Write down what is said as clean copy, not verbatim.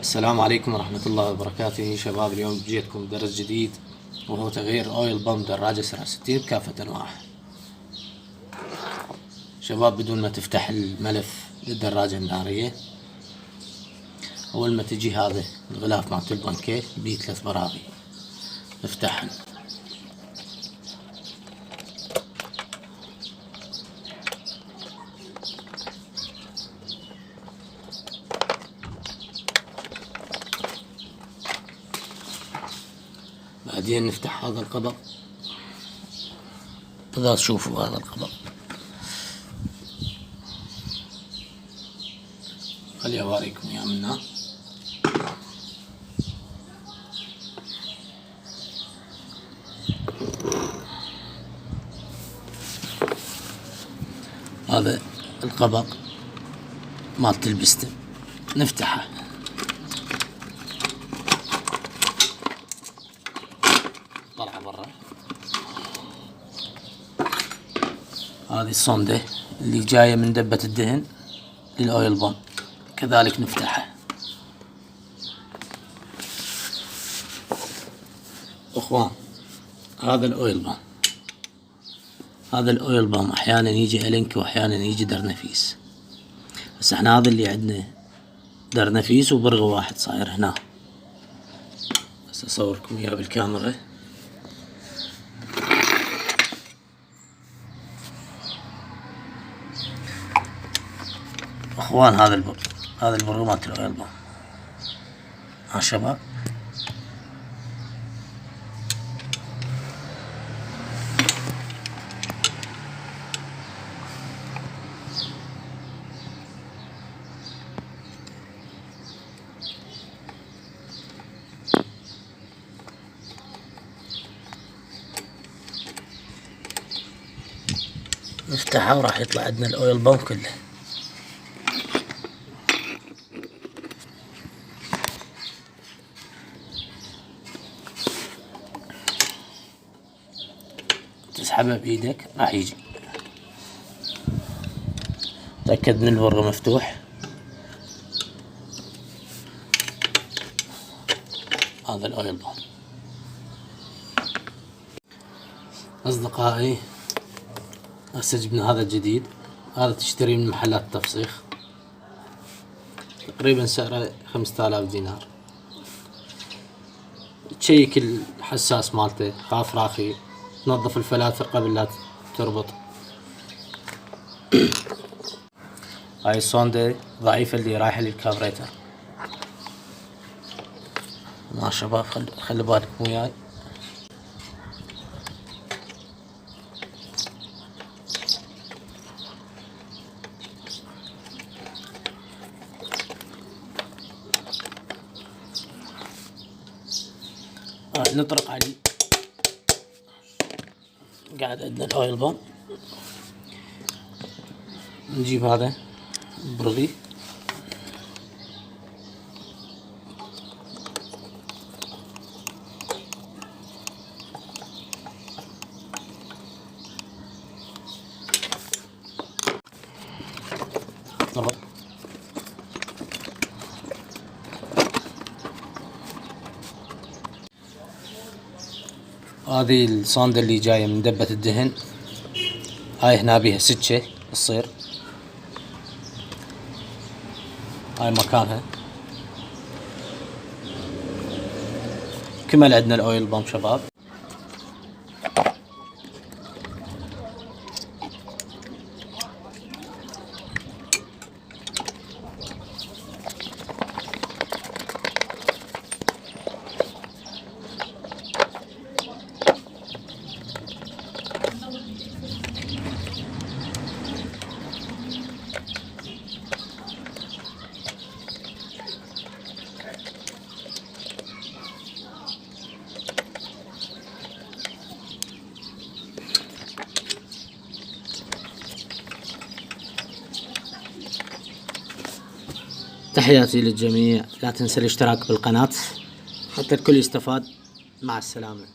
السلام عليكم ورحمة الله وبركاته شباب. اليوم جيتكم بدرس جديد وهو تغيير اويل بامب دراجة سرعة 60 بكافة انواعها. شباب، بدون ما تفتح الملف للدراجة النارية، اول ما تجي هذا الغلاف مالت البانكيت بيه 3 براغي نفتحهن. بعدين نفتح هذا القبض. إذا تشوفوا هذا القبض، خلي أوريكم إياه منه. هذا القبض مالت البستم، نفتحه. طلع برا. هذه الصندة اللي جاية من دبة الدهن للأويل بامب، كذلك نفتحها. اخوان، هذا الأويل بامب، هذا الأويل بامب أحيانا يجي ألينك وأحيانا يجي درنفيس. بس احنا هذا اللي عندنا درنفيس وبرغ واحد صاير هنا. بس أصوركم إياه بالكاميرا. اخوان، هذا البرغ مالت الأويل بامب. ها شباب، نفتحها وراح يطلع عندنا الأويل بامب كله. تسحبها بإيدك راح يجي. تأكد من البرغ مفتوح. هذا الأويل بامب. أصدقائي، هسه جبنا هذا الجديد. هذا تشتريه من محلات التفسيخ، تقريبا سعره 5000 دينار. تشيك الحساس مالته، خاف راخي، تنظف الفلاتر قبل لا تربط. هاي الصوندة ضعيفة اللي رايحة للكابريتر. ما شباب، خلي بالكم وياي. نطرق عليه. قاعد عندنا الاويل بامب. نجيب هذا برغي، نربط. هذه الصندة اللي جاية من دبة الدهن، هاي هنا بيها سكة تصير. هاي مكانها. كمل عندنا الاويل بامب شباب. تحياتي للجميع، لا تنسى الاشتراك بالقناة حتى الكل يستفاد. مع السلامة.